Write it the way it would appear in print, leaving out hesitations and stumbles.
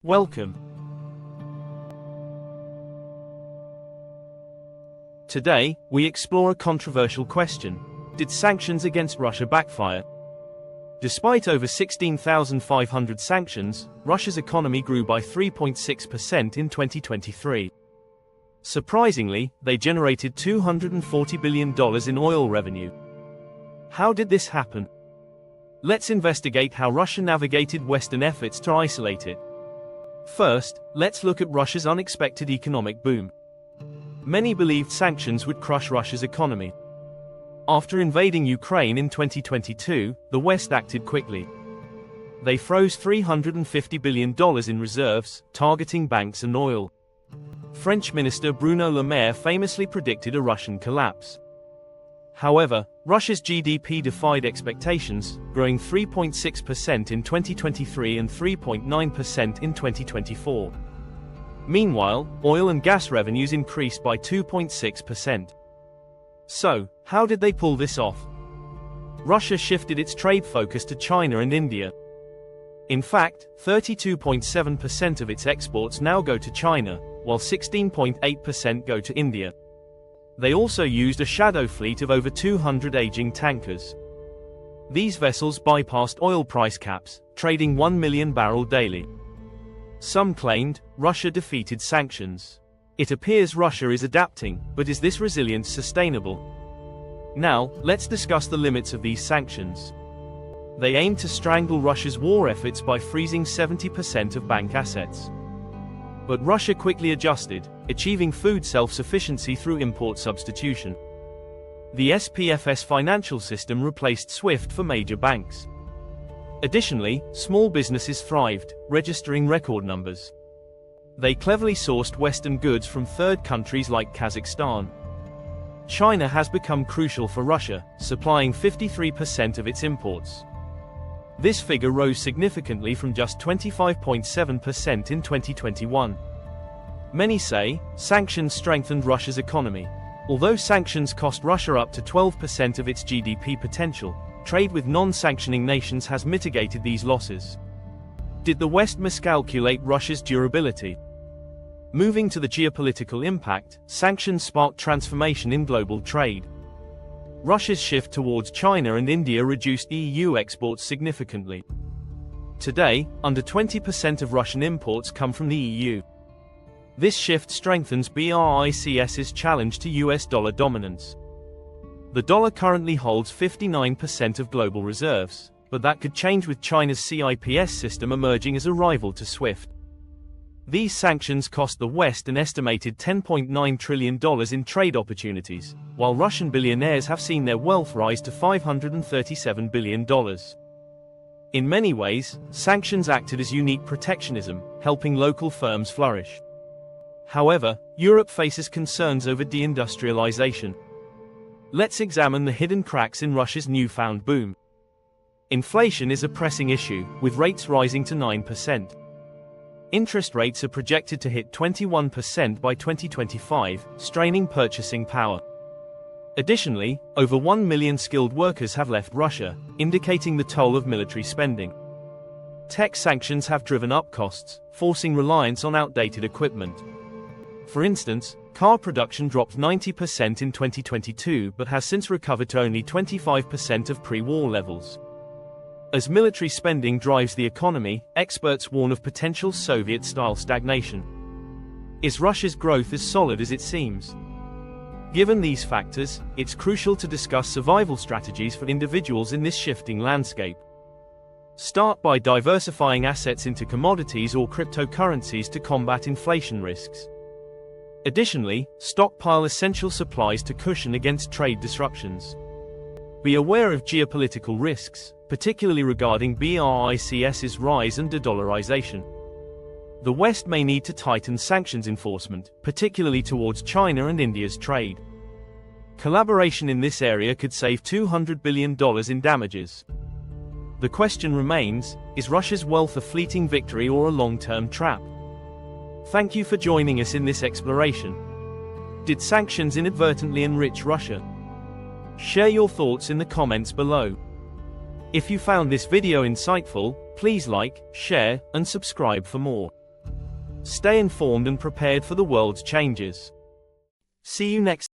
Welcome. Today, we explore a controversial question. Did sanctions against Russia backfire? Despite over 16,500 sanctions, Russia's economy grew by 3.6% in 2023. Surprisingly, they generated $240 billion in oil revenue. How did this happen? Let's investigate how Russia navigated Western efforts to isolate it. First, let's look at Russia's unexpected economic boom. Many believed sanctions would crush Russia's economy. After invading Ukraine in 2022, the West acted quickly. They froze $350 billion in reserves, targeting banks and oil. French Minister Bruno Le Maire famously predicted a Russian collapse. However, Russia's GDP defied expectations, growing 3.6% in 2023 and 3.9% in 2024. Meanwhile, oil and gas revenues increased by 2.6%. So, how did they pull this off? Russia shifted its trade focus to China and India. In fact, 32.7% of its exports now go to China, while 16.8% go to India. They also used a shadow fleet of over 200 aging tankers. These vessels bypassed oil price caps, trading 1 million barrels daily. Some claimed Russia defeated sanctions. It appears Russia is adapting, but is this resilience sustainable? Now, let's discuss the limits of these sanctions. They aim to strangle Russia's war efforts by freezing 70% of bank assets. But Russia quickly adjusted, achieving food self-sufficiency through import substitution. The SPFS financial system replaced SWIFT for major banks. Additionally, small businesses thrived, registering record numbers. They cleverly sourced Western goods from third countries like Kazakhstan. China has become crucial for Russia, supplying 53% of its imports. This figure rose significantly from just 25.7% in 2021. Many say, sanctions strengthened Russia's economy. Although sanctions cost Russia up to 12% of its GDP potential, trade with non-sanctioning nations has mitigated these losses. Did the West miscalculate Russia's durability? Moving to the geopolitical impact, sanctions sparked transformation in global trade. Russia's shift towards China and India reduced EU exports significantly. Today, under 20% of Russian imports come from the EU. This shift strengthens BRICS's challenge to US dollar dominance. The dollar currently holds 59% of global reserves, but that could change with China's CIPS system emerging as a rival to SWIFT. These sanctions cost the West an estimated $10.9 trillion in trade opportunities, while Russian billionaires have seen their wealth rise to $537 billion. In many ways, sanctions acted as unique protectionism, helping local firms flourish. However, Europe faces concerns over deindustrialization. Let's examine the hidden cracks in Russia's newfound boom. Inflation is a pressing issue, with rates rising to 9%. Interest rates are projected to hit 21% by 2025, straining purchasing power. Additionally, over 1 million skilled workers have left Russia, indicating the toll of military spending. Tech sanctions have driven up costs, forcing reliance on outdated equipment. For instance, car production dropped 90% in 2022 but has since recovered to only 25% of pre-war levels. As military spending drives the economy, experts warn of potential Soviet-style stagnation. Is Russia's growth as solid as it seems? Given these factors, it's crucial to discuss survival strategies for individuals in this shifting landscape. Start by diversifying assets into commodities or cryptocurrencies to combat inflation risks. Additionally, stockpile essential supplies to cushion against trade disruptions. Be aware of geopolitical risks, particularly regarding BRICS's rise and de-dollarization. The West may need to tighten sanctions enforcement, particularly towards China and India's trade. Collaboration in this area could save $200 billion in damages. The question remains, is Russia's wealth a fleeting victory or a long-term trap? Thank you for joining us in this exploration. Did sanctions inadvertently enrich Russia? Share your thoughts in the comments below. If you found this video insightful, please like, share, and subscribe for more. Stay informed and prepared for the world's changes. See you next